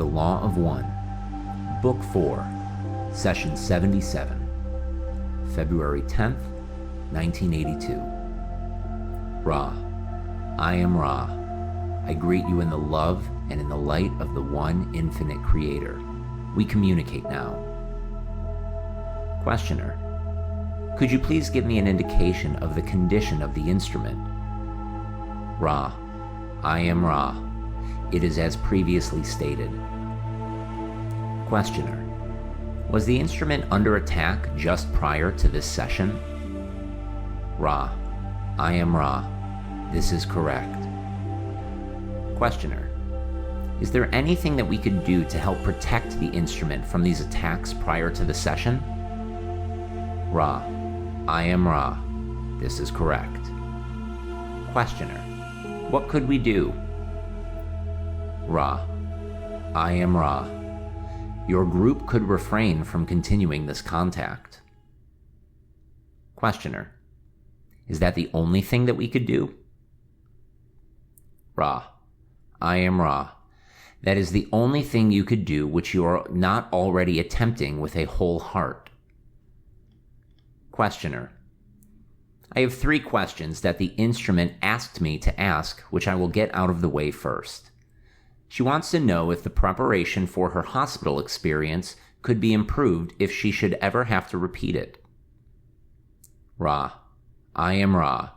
the Law of One, Book 4, Session 77, February 10th, 1982. Ra, I am Ra. I greet you in the love and in the light of the one infinite creator. We communicate now. Questioner, could you please give me an indication of the condition of the instrument? Ra, I am Ra. It is as previously stated. Questioner, was the instrument under attack just prior to this session? Ra, I am Ra. This is correct. Questioner, is there anything that we could do to help protect the instrument from these attacks prior to the session? Ra, I am Ra. This is correct. Questioner, what could we do? Ra, I am Ra. Your group could refrain from continuing this contact. Questioner, is that the only thing that we could do? Ra, I am Ra. That is the only thing you could do which you are not already attempting with a whole heart. Questioner, I have 3 questions that the instrument asked me to ask, which I will get out of the way first. She wants to know if the preparation for her hospital experience could be improved if she should ever have to repeat it. Ra, I am Ra.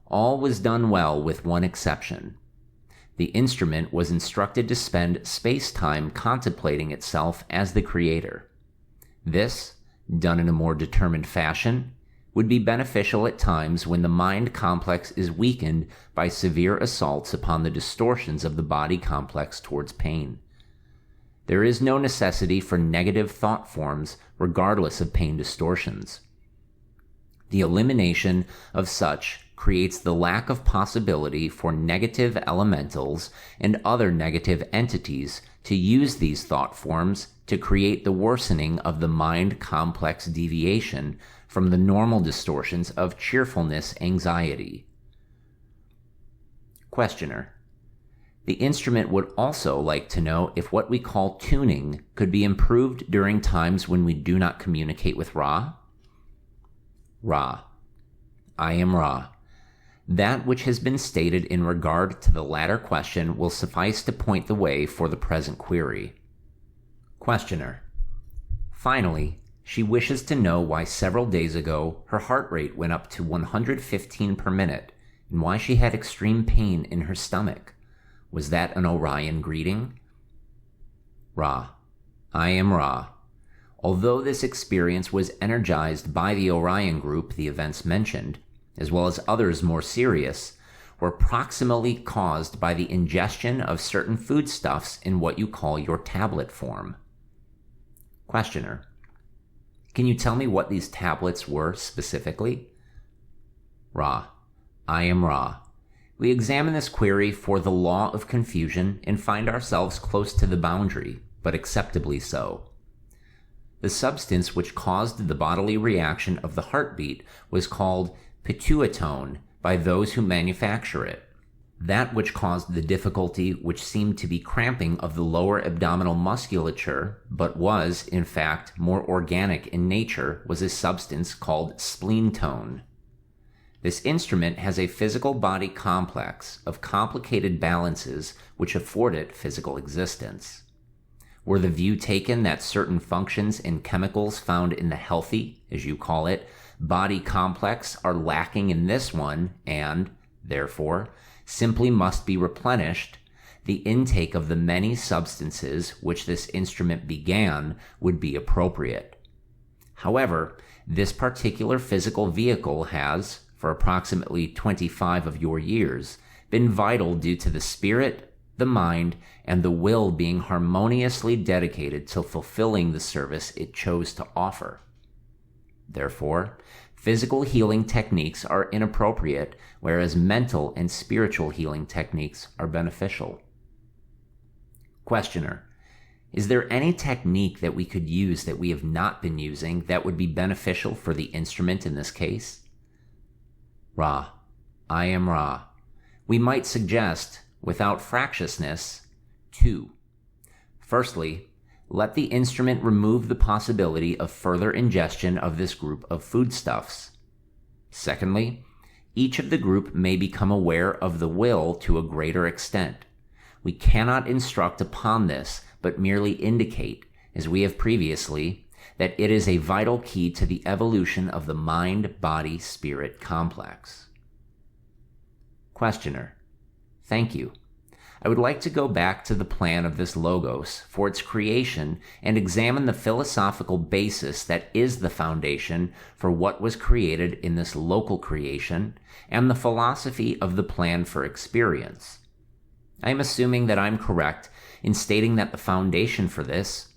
All was done well with one exception. The instrument was instructed to spend space-time contemplating itself as the creator. This, done in a more determined fashion, would be beneficial at times when the mind complex is weakened by severe assaults upon the distortions of the body complex towards pain. There is no necessity for negative thought forms regardless of pain distortions. The elimination of such creates the lack of possibility for negative elementals and other negative entities to use these thought forms to create the worsening of the mind complex deviation from the normal distortions of cheerfulness anxiety. Questioner, the instrument would also like to know if what we call tuning could be improved during times when we do not communicate with Ra? Ra, I am Ra. That which has been stated in regard to the latter question will suffice to point the way for the present query. Questioner, finally, she wishes to know why several days ago her heart rate went up to 115 per minute and why she had extreme pain in her stomach. Was that an Orion greeting? Ra, I am Ra. Although this experience was energized by the Orion group the events mentioned, as well as others more serious, were proximally caused by the ingestion of certain foodstuffs in what you call your tablet form. Questioner, can you tell me what these tablets were specifically? Ra, I am Ra. We examine this query for the law of confusion and find ourselves close to the boundary, but acceptably so. The substance which caused the bodily reaction of the heartbeat was called pituitone by those who manufacture it. That which caused the difficulty which seemed to be cramping of the lower abdominal musculature, but was, in fact, more organic in nature, was a substance called spleentone. This instrument has a physical body complex of complicated balances which afford it physical existence. Were the view taken that certain functions and chemicals found in the healthy, as you call it, body complex are lacking in this one and, therefore, simply must be replenished, the intake of the many substances which this instrument began would be appropriate. However, this particular physical vehicle has, for approximately 25 of your years, been vital due to the spirit, the mind, and the will being harmoniously dedicated to fulfilling the service it chose to offer. Therefore, physical healing techniques are inappropriate, whereas mental and spiritual healing techniques are beneficial. Questioner, is there any technique that we could use that we have not been using that would be beneficial for the instrument in this case? Ra, I am Ra. We might suggest, without fractiousness, 2. Firstly, let the instrument remove the possibility of further ingestion of this group of foodstuffs. Secondly, each of the group may become aware of the will to a greater extent. We cannot instruct upon this, but merely indicate, as we have previously, that it is a vital key to the evolution of the mind-body-spirit complex. Questioner: Thank you. I would like to go back to the plan of this logos for its creation and examine the philosophical basis that is the foundation for what was created in this local creation and the philosophy of the plan for experience. I am assuming that I'm correct in stating that the foundation for this,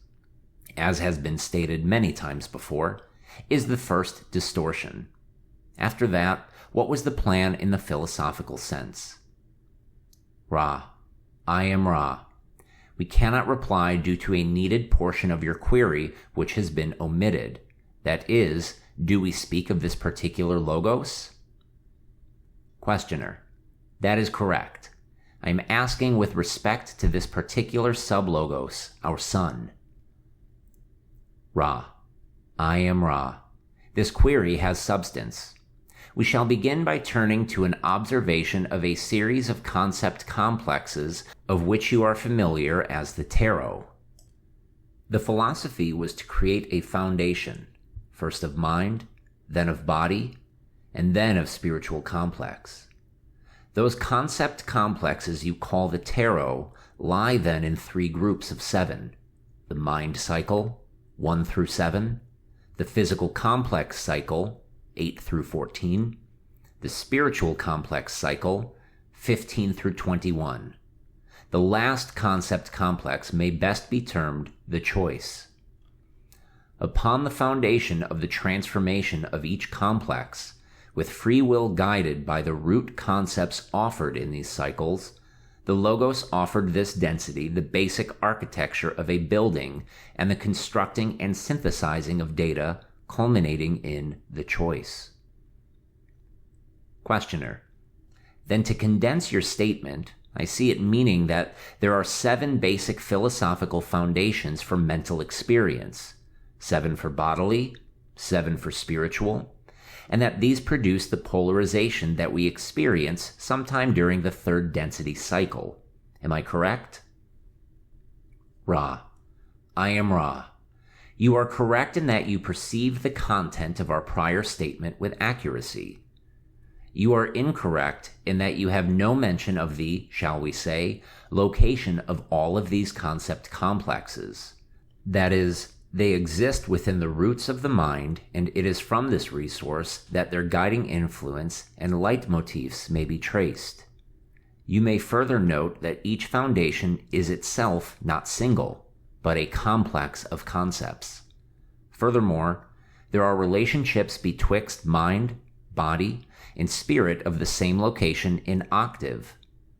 as has been stated many times before, is the first distortion. After that, what was the plan in the philosophical sense? Ra: I am Ra. We cannot reply due to a needed portion of your query which has been omitted. That is, do we speak of this particular logos? Questioner: That is correct. I am asking with respect to this particular sublogos, our sun. Ra: I am Ra. This query has substance. We shall begin by turning to an observation of a series of concept complexes of which you are familiar as the tarot. The philosophy was to create a foundation, first of mind, then of body, and then of spiritual complex. Those concept complexes you call the tarot lie then in 3 groups of 7: the mind cycle, 1 through 7, the physical complex cycle, 8 through 14, the spiritual complex cycle, 15 through 21. The last concept complex may best be termed the choice. Upon the foundation of the transformation of each complex, with free will guided by the root concepts offered in these cycles, the Logos offered this density the basic architecture of a building and the constructing and synthesizing of data culminating in the choice. Questioner: Then to condense your statement, I see it meaning that there are 7 basic philosophical foundations for mental experience, 7 for bodily, 7 for spiritual, and that these produce the polarization that we experience sometime during the 3rd density cycle. Am I correct? Ra: I am Ra. You are correct in that you perceive the content of our prior statement with accuracy. You are incorrect in that you have no mention of the, shall we say, location of all of these concept complexes. That is, they exist within the roots of the mind, and it is from this resource that their guiding influence and leitmotifs may be traced. You may further note that each foundation is itself not single, but a complex of concepts. Furthermore, there are relationships betwixt mind, body, and spirit of the same location in octave.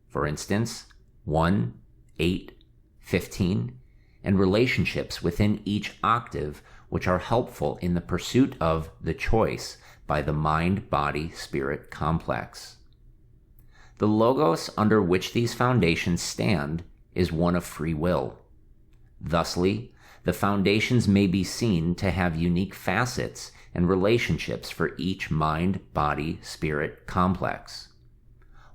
For instance, 1, 8, 15, and relationships within each octave which are helpful in the pursuit of the choice by the mind-body-spirit complex. The logos under which these foundations stand is one of free will. Thusly, the foundations may be seen to have unique facets and relationships for each mind-body-spirit complex.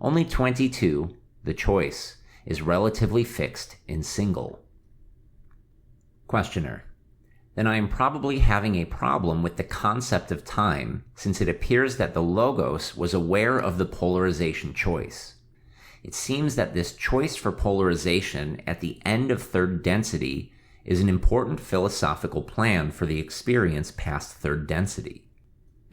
Only 22, the choice, is relatively fixed in single. Questioner: Then I am probably having a problem with the concept of time, since it appears that the Logos was aware of the polarization choice. It seems that this choice for polarization at the end of 3rd density is an important philosophical plan for the experience past 3rd density.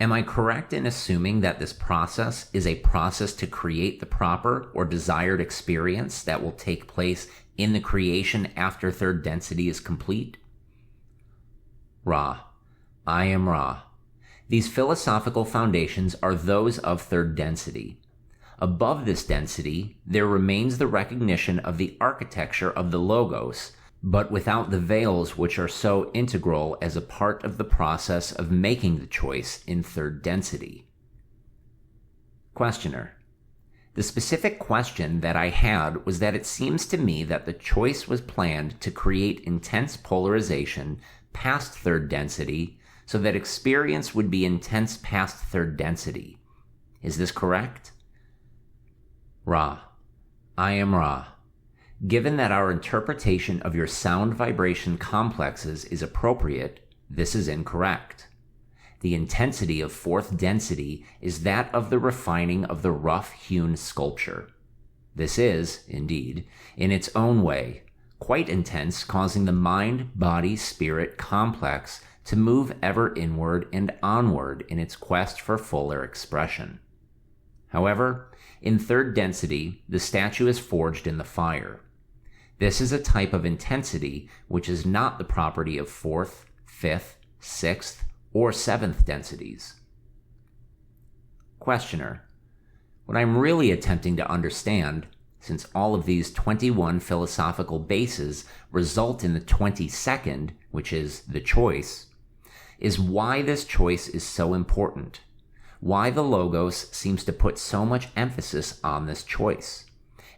Am I correct in assuming that this process is a process to create the proper or desired experience that will take place in the creation after 3rd density is complete? Ra: I am Ra. These philosophical foundations are those of 3rd density. Above this density, there remains the recognition of the architecture of the Logos, but without the veils which are so integral as a part of the process of making the choice in 3rd density. Questioner: The specific question that I had was that it seems to me that the choice was planned to create intense polarization past third density so that experience would be intense past third density. Is this correct? Ra. I am Ra. Given that our interpretation of your sound vibration complexes is appropriate, this is incorrect. The intensity of fourth density is that of the refining of the rough-hewn sculpture. This is, indeed, in its own way, quite intense, causing the mind-body-spirit complex to move ever inward and onward in its quest for fuller expression. However, in third density, the statue is forged in the fire. This is a type of intensity which is not the property of fourth, fifth, sixth, or seventh densities. Questioner. What I'm really attempting to understand, since all of these 21 philosophical bases result in the 22nd, which is the choice, is why this choice is so important. Why the Logos seems to put so much emphasis on this choice,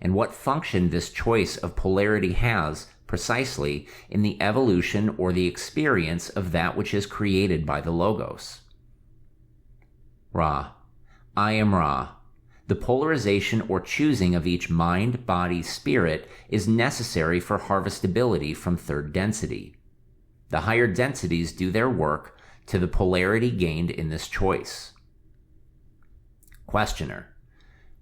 and what function this choice of polarity has precisely in the evolution or the experience of that which is created by the Logos. Ra. I am Ra. The polarization or choosing of each mind, body, spirit is necessary for harvestability from third density. The higher densities do their work to the polarity gained in this choice. Questioner.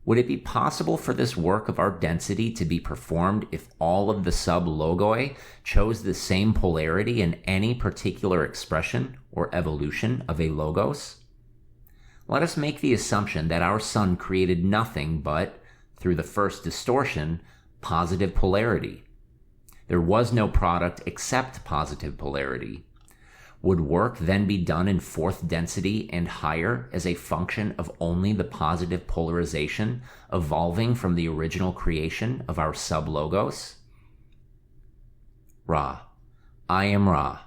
Would it be possible for this work of our density to be performed if all of the sub-logoi chose the same polarity in any particular expression or evolution of a logos? Let us make the assumption that our sun created nothing but, through the first distortion, positive polarity. There was no product except positive polarity. Would work then be done in fourth density and higher as a function of only the positive polarization evolving from the original creation of our sub-logos? Ra. I am Ra.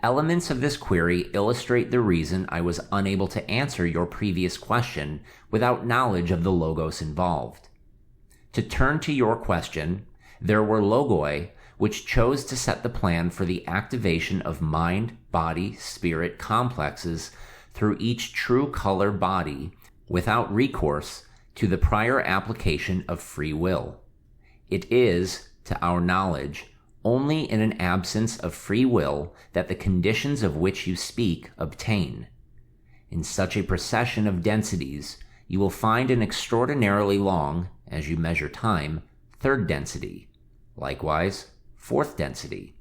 Elements of this query illustrate the reason I was unable to answer your previous question without knowledge of the logos involved. To turn to your question, there were logoi which chose to set the plan for the activation of mind, body, spirit complexes through each true color body without recourse to the prior application of free will. It is, to our knowledge, only in an absence of free will that the conditions of which you speak obtain. In such a procession of densities, you will find an extraordinarily long, as you measure time, third density. Likewise, fourth density.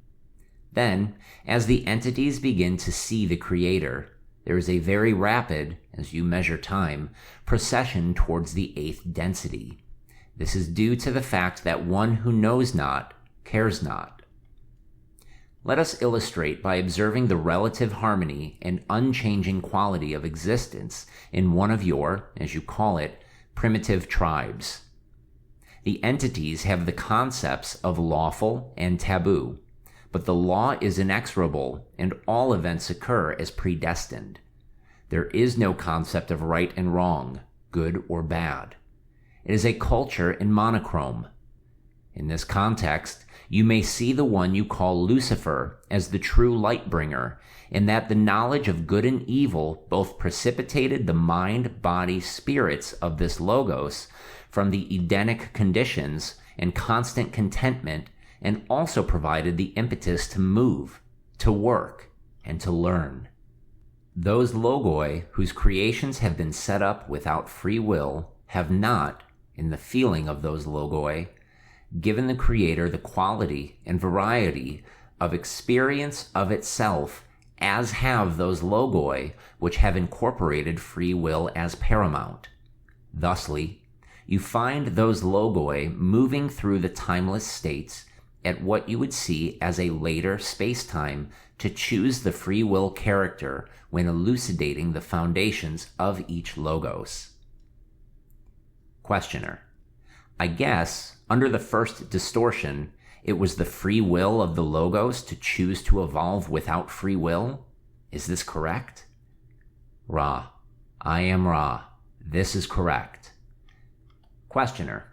Then, as the entities begin to see the Creator, there is a very rapid, as you measure time, procession towards the eighth density. This is due to the fact that one who knows not, cares not. Let us illustrate by observing the relative harmony and unchanging quality of existence in one of your, as you call it, primitive tribes. The entities have the concepts of lawful and taboo, but the law is inexorable and all events occur as predestined. There is no concept of right and wrong, good or bad. It is a culture in monochrome. In this context, you may see the one you call Lucifer as the true light bringer, in that the knowledge of good and evil both precipitated the mind, body, spirits of this logos from the Edenic conditions and constant contentment, and also provided the impetus to move, to work, and to learn. Those logoi whose creations have been set up without free will have not, in the feeling of those logoi, given the Creator the quality and variety of experience of itself as have those logoi which have incorporated free will as paramount. Thusly, you find those logoi moving through the timeless states at what you would see as a later space-time to choose the free will character when elucidating the foundations of each logos. Questioner. I guess, under the first distortion, it was the free will of the logos to choose to evolve without free will? Is this correct? Ra. I am Ra. This is correct. Questioner.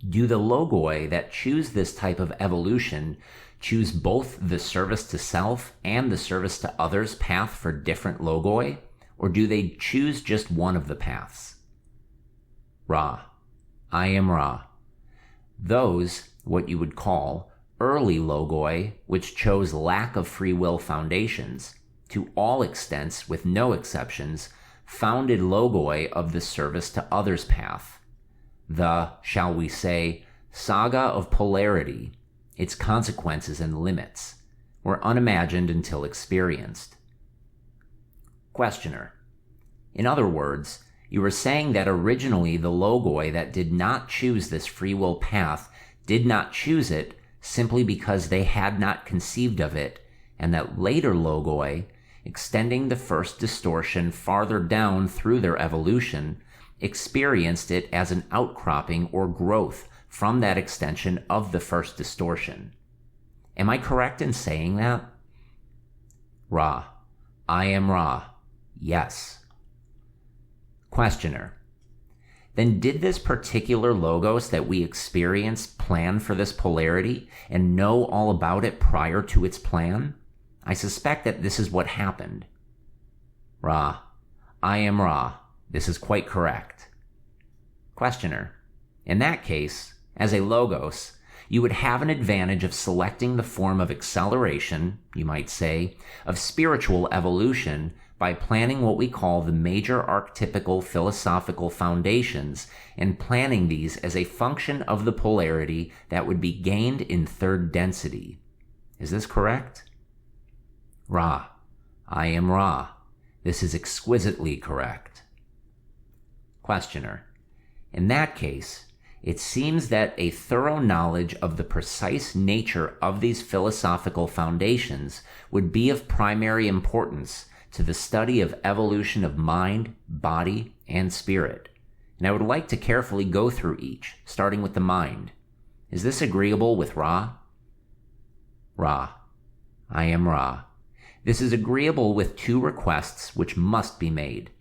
Do the logoi that choose this type of evolution choose both the service to self and the service to others path for different logoi, or do they choose just one of the paths? Ra. I am Ra. Those, what you would call, early logoi, which chose lack of free will foundations, to all extents with no exceptions, founded logoi of the service to others path. The, shall we say, saga of polarity, its consequences and limits, were unimagined until experienced. Questioner. In other words, you were saying that originally the logoi that did not choose this free will path did not choose it simply because they had not conceived of it, and that later logoi, extending the first distortion farther down through their evolution, experienced it as an outcropping or growth from that extension of the first distortion. Am I correct in saying that? Ra. I am Ra. Yes. Questioner. Then did this particular logos that we experience plan for this polarity and know all about it prior to its plan? I suspect that this is what happened. Ra. I am Ra. This is quite correct. Questioner. In that case, as a logos, you would have an advantage of selecting the form of acceleration, you might say, of spiritual evolution by planning what we call the major archetypical philosophical foundations and planning these as a function of the polarity that would be gained in third density. Is this correct? Ra. I am Ra. This is exquisitely correct. Questioner. In that case, it seems that a thorough knowledge of the precise nature of these philosophical foundations would be of primary importance to the study of evolution of mind, body, and spirit. And I would like to carefully go through each, starting with the mind. Is this agreeable with Ra? Ra. I am Ra. This is agreeable with two requests which must be made.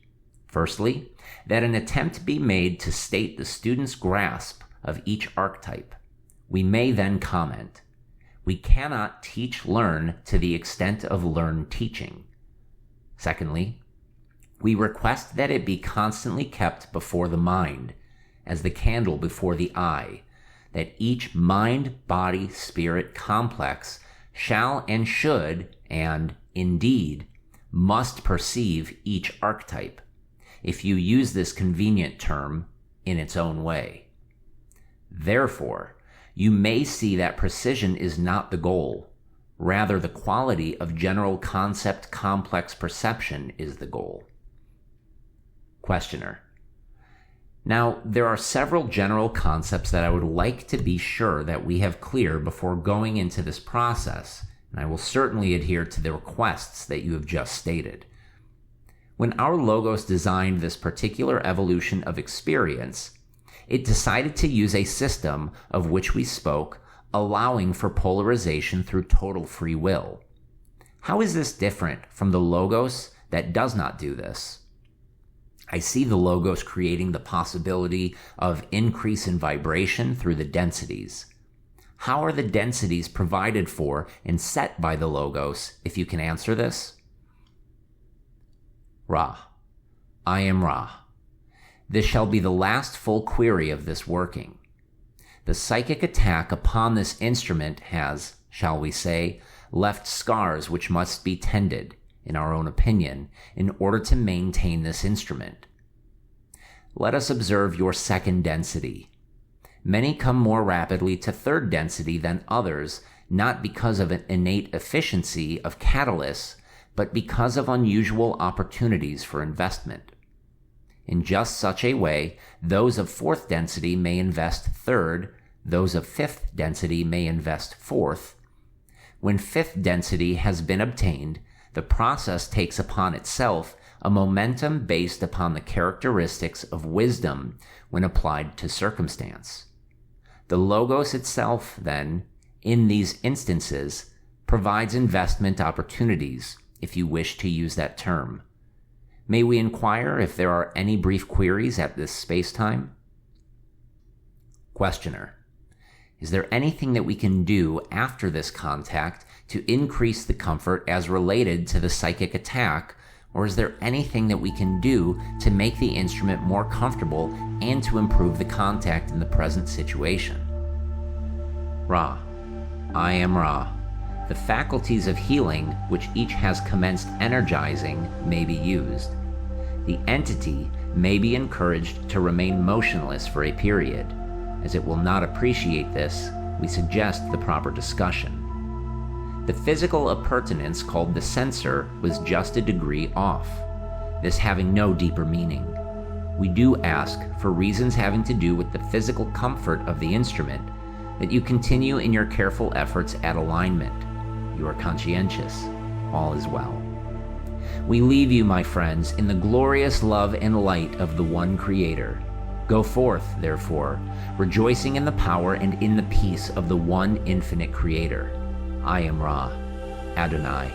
Firstly, that an attempt be made to state the student's grasp of each archetype. We may then comment. We cannot teach-learn to the extent of learn-teaching. Secondly, we request that it be constantly kept before the mind, as the candle before the eye, that each mind-body-spirit complex shall and should, and, indeed, must perceive each archetype, if you use this convenient term, in its own way. Therefore, you may see that precision is not the goal. Rather, the quality of general concept complex perception is the goal. Questioner. Now, there are several general concepts that I would like to be sure that we have clear before going into this process, and I will certainly adhere to the requests that you have just stated. When our logos designed this particular evolution of experience, it decided to use a system of which we spoke, allowing for polarization through total free will. How is this different from the logos that does not do this? I see the logos creating the possibility of increase in vibration through the densities. How are the densities provided for and set by the logos, if you can answer this? Ra. I am Ra. This shall be the last full query of this working. The psychic attack upon this instrument has, shall we say, left scars which must be tended, in our own opinion, in order to maintain this instrument. Let us observe your second density. Many come more rapidly to third density than others, not because of an innate efficiency of catalysts, but because of unusual opportunities for investment. In just such a way, those of fourth density may invest third, those of fifth density may invest fourth. When fifth density has been obtained, the process takes upon itself a momentum based upon the characteristics of wisdom when applied to circumstance. The logos itself, then, in these instances, provides investment opportunities, if you wish to use that term. May we inquire if there are any brief queries at this space-time? Questioner: is there anything that we can do after this contact to increase the comfort as related to the psychic attack, or is there anything that we can do to make the instrument more comfortable and to improve the contact in the present situation? Ra: I am Ra. The faculties of healing, which each has commenced energizing, may be used. The entity may be encouraged to remain motionless for a period. As it will not appreciate this, we suggest the proper discussion. The physical appurtenance called the sensor was just a degree off, this having no deeper meaning. We do ask, for reasons having to do with the physical comfort of the instrument, that you continue in your careful efforts at alignment. You are conscientious. All is well. We leave you, my friends, in the glorious love and light of the one Creator. Go forth, therefore, rejoicing in the power and in the peace of the one infinite Creator. I am Ra, Adonai.